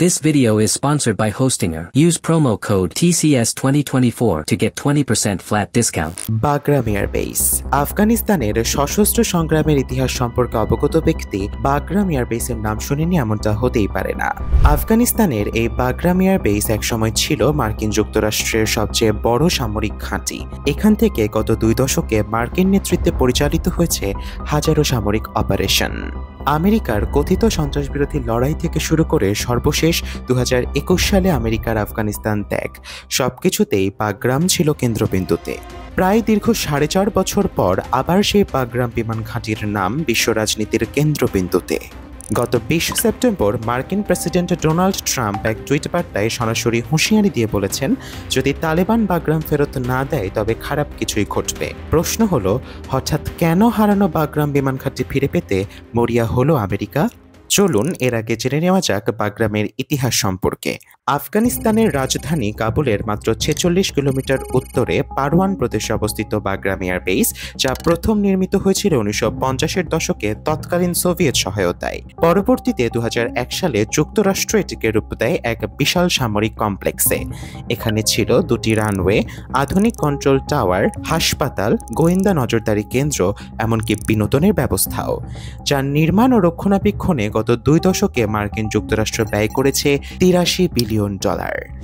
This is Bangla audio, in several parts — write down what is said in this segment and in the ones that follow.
This video is sponsored by Hostinger. Use promo code TCS2024 to get 20% flat discount. Bagram air base. আফগানিস্তানের সশস্ত্র সংগ্রামের ইতিহাস সম্পর্কে অবগত ব্যক্তি বাগরাম এয়ার বেসের নাম শুনেনি এমনটা হতেই পারে না। আফগানিস্তানের এই বাগরাম এয়ার বেস একসময় ছিল মার্কিন যুক্তরাষ্ট্রের সবচেয়ে বড় সামরিক ঘাঁটি। এখান থেকে গত 2 দশকে মার্কিন নেতৃত্বে পরিচালিত হয়েছে হাজারো সামরিক অপারেশন। আমেরিকার কথিত সন্ত্রাসবিরোধী লড়াই থেকে শুরু করে সর্বশেষ 2021 সালে আমেরিকার আফগানিস্তান ত্যাগ সবকিছুতেই বাগরাম ছিল কেন্দ্রবিন্দুতে। প্রায় দীর্ঘ 4.5 বছর পর আবার সেই বাগরাম বিমান ঘাঁটির নাম বিশ্ব রাজনীতির কেন্দ্রবিন্দুতে। গত 20 সেপ্টেম্বর মার্কিন প্রেসিডেন্ট ডোনাল্ড ট্রাম্প এক টুইট বার্তায় সরাসরি হুঁশিয়ারি দিয়ে বলেছেন, যদি তালেবান বাগরাম ফেরত না দেয় তবে খারাপ কিছুই ঘটবে। প্রশ্ন হলো, হঠাৎ কেন হারানো বাগরাম বিমান ঘাঁটি ফিরে পেতে মরিয়া হলো আমেরিকা? চলুন এর আগে জেনে নেওয়া যাক বাগরামের ইতিহাস সম্পর্কে। আফগানিস্তানের রাজধানী কাবুলের মাত্র 46 কিলোমিটার উত্তরে পারওয়ান প্রদেশে অবস্থিত বাগরাম এয়ার বেস, যা প্রথম নির্মিত হয়েছিল 1950-এর দশকে তৎকালীন সোভিয়েত সহায়তায়। পরবর্তীতে 2001 সালে যুক্তরাষ্ট্র এটিকে রূপ দেয় এক বিশাল সামরিক কমপ্লেক্সে। এখানে ছিল 2টি রানওয়ে, আধুনিক কন্ট্রোল টাওয়ার, হাসপাতাল, গোয়েন্দা নজরদারি কেন্দ্র, এমনকি বিনোদনের ব্যবস্থাও। যার নির্মাণ ও রক্ষণাবেক্ষণে গত 2 দশকে মার্কিন যুক্তরাষ্ট্র ব্যয় করেছে $83 বিলিয়ন।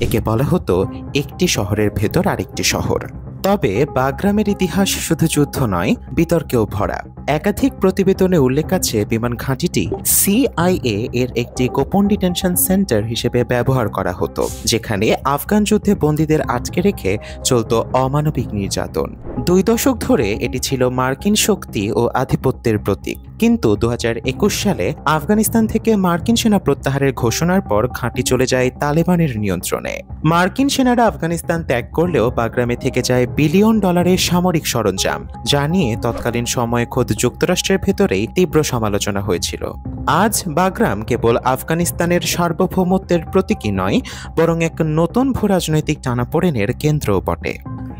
একে বলা হতো একটি শহরের ভেতর আরেকটি শহর। তবে বাগরামের ইতিহাস শুধু যুদ্ধ নয়, বিতর্কেও ভরা। একাধিক প্রতিবেদনে উল্লেখ আছে বিমান ঘাঁটিটি CIA এর একটি গোপন ডিটেনশন সেন্টার হিসেবে ব্যবহার করা হতো, যেখানে আফগান যুদ্ধে বন্দীদের আটকে রেখে চলত অমানবিক নির্যাতন। 2 দশক ধরে এটি ছিল মার্কিন শক্তি ও আধিপত্যের প্রতীক। কিন্তু 2021 সালে আফগানিস্তান থেকে মার্কিন সেনা প্রত্যাহারের ঘোষণার পর ঘাঁটি চলে যায় তালেবানের নিয়ন্ত্রণে। মার্কিন সেনারা আফগানিস্তান ত্যাগ করলেও বাগরামে থেকে যায় $1 বিলিয়ন সামরিক সরঞ্জাম, যা নিয়ে তৎকালীন সময়ে খোদ যুক্তরাষ্ট্রের ভেতরেই তীব্র সমালোচনা হয়েছিল। আজ বাগরাম কেবল আফগানিস্তানের সার্বভৌমত্বের প্রতীকই নয়, বরং এক নতুন ভূরাজনৈতিক টানাপোড়েনের কেন্দ্রও বটে।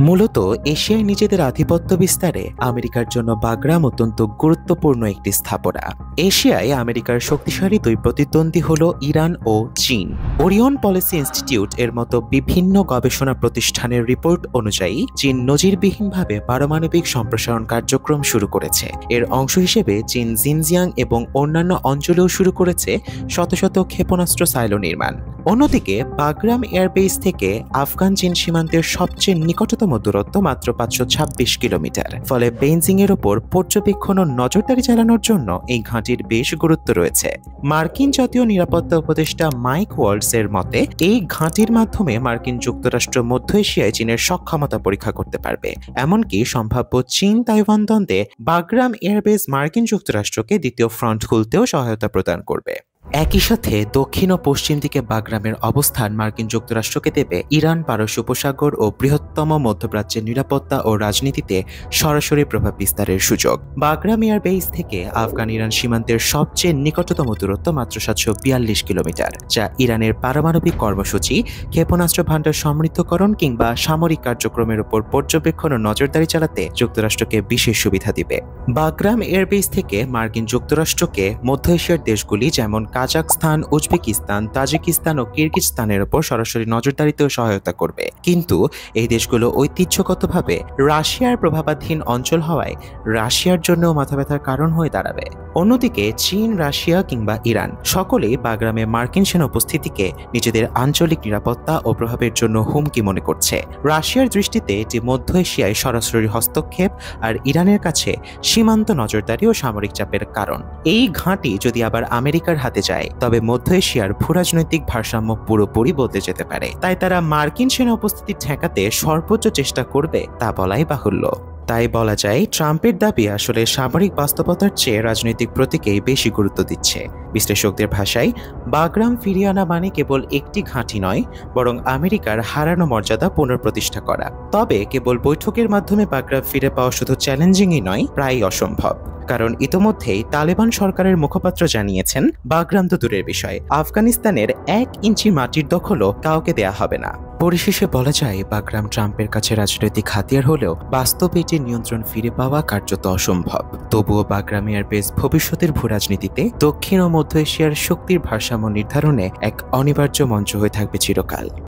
মূলত এশিয়ায় নিজেদের আধিপত্য বিস্তারে আমেরিকার জন্য বাগরাম অত্যন্ত গুরুত্বপূর্ণ একটি স্থাপনা। এশিয়ায় আমেরিকার শক্তিশালী 2 প্রতিদ্বন্দ্বী হল ইরান ও চীন। ওরিয়ন পলিসি ইনস্টিটিউট এর মতো বিভিন্ন গবেষণা প্রতিষ্ঠানের রিপোর্ট অনুযায়ী চীন নজিরবিহীনভাবে পারমাণবিক সম্প্রসারণ কার্যক্রম শুরু করেছে। এর অংশ হিসেবে চীন জিনজিয়াং এবং অন্যান্য অঞ্চলেও শুরু করেছে শত শত ক্ষেপণাস্ত্র সাইলো নির্মাণ। অন্যদিকে বাগরাম এয়ারবেস থেকে আফগান চীন সীমান্তের সবচেয়ে নিকটতম দূরত্ব মাত্র 526 কিলোমিটার। ফলে বেইজিং এর ওপর পর্যবেক্ষণ ও নজরদারি চালানোর জন্য এই ঘাঁটির বেশ গুরুত্ব রয়েছে। মার্কিন জাতীয় নিরাপত্তা উপদেষ্টা মাইক ওয়ালটস এর মতে, এই ঘাঁটির মাধ্যমে মার্কিন যুক্তরাষ্ট্র মধ্য এশিয়ায় চীনের সক্ষমতা পরীক্ষা করতে পারবে। এমনকি সম্ভাব্য চীন তাইওয়ান দ্বন্দ্বে বাগরাম এয়ারবেস মার্কিন যুক্তরাষ্ট্রকে দ্বিতীয় ফ্রন্ট খুলতেও সহায়তা প্রদান করবে। একই সাথে দক্ষিণ ও পশ্চিম দিকে বাগরামের অবস্থান মার্কিন যুক্তরাষ্ট্রকে দেবে ইরান, পারস্য উপসাগর ও বৃহত্তম মধ্যপ্রাচ্যের নিরাপত্তা ও রাজনীতিতে সরাসরি প্রভাব বিস্তারের সুযোগ। বাগরাম এয়ারবেস থেকে আফগান ইরান সীমান্তের সবচেয়ে নিকটতম দূরত্ব মাত্র 742 কিলোমিটার, যা ইরানের পারমাণবিক কর্মসূচি, ক্ষেপণাস্ত্র ভাণ্ডার সমৃদ্ধকরণ কিংবা সামরিক কার্যক্রমের উপর পর্যবেক্ষণ ও নজরদারি চালাতে যুক্তরাষ্ট্রকে বিশেষ সুবিধা দিবে। বাগরাম এয়ারবেস থেকে মার্কিন যুক্তরাষ্ট্রকে মধ্য এশিয়ার দেশগুলি যেমন কাজাখস্তান, উজবেকিস্তান, তাজিকিস্তান ও কিরগিজস্তানের উপর সরাসরি নজরদারিতেও সহায়তা করবে। কিন্তু এই দেশগুলো ঐতিহ্যগতভাবে রাশিয়ার প্রভাবাধীন অঞ্চল হওয়ায় রাশিয়ার জন্যও মাথা ব্যথার কারণ হয়ে দাঁড়াবে। অন্যদিকে চীন, রাশিয়া কিংবা ইরান সকলেই বাগরামে মার্কিন সেনা উপস্থিতিকে নিজেদের আঞ্চলিক নিরাপত্তা ও প্রভাবের জন্য হুমকি মনে করছে। রাশিয়ার দৃষ্টিতে এটি মধ্য এশিয়ায় সরাসরি হস্তক্ষেপ, আর ইরানের কাছে সীমান্ত নজরদারি ও সামরিক চাপের কারণ। এই ঘাঁটি যদি আবার আমেরিকার হাতে যায়, তবে মধ্য এশিয়ার ভূরাজনৈতিক ভারসাম্য পুরোপুরি বদলে যেতে পারে। তাই তারা মার্কিন সেনা উপস্থিতি ঠেকাতে সর্বোচ্চ চেষ্টা করবে, তা বলাই বাহুল্য। তাই বলা যায়, ট্রাম্পের দাবি আসলে সামরিক বাস্তবতার চেয়ে রাজনৈতিক প্রতীকেই বেশি গুরুত্ব দিচ্ছে। বিশ্লেষকদের ভাষায় বাগরাম ফিরিয়ে আনা মানে কেবল একটি ঘাঁটি নয়, বরং আমেরিকার হারানো মর্যাদা পুনঃপ্রতিষ্ঠা করা। তবে কেবল বৈঠকের মাধ্যমে বাগরাম ফিরে পাওয়া শুধু চ্যালেঞ্জিংই নয়, প্রায় অসম্ভব। কারণ ইতোমধ্যেই তালেবান সরকারের মুখপাত্র জানিয়েছেন, বাগরাম তো দূরের বিষয়, আফগানিস্তানের 1 ইঞ্চি মাটির দখলও কাউকে দেয়া হবে না। পরিশেষে বলা যায় বাগরাম ট্রাম্পের কাছে রাজনৈতিক হাতিয়ার হলেও বাস্তবে এটির নিয়ন্ত্রণ ফিরে পাওয়া কার্যত অসম্ভব। তবুও বাগরাম এয়ারবেস ভবিষ্যতের ভূরাজনীতিতে দক্ষিণ ও মধ্য এশিয়ার শক্তির ভারসাম্য নির্ধারণে এক অনিবার্য মঞ্চ হয়ে থাকবে চিরকাল।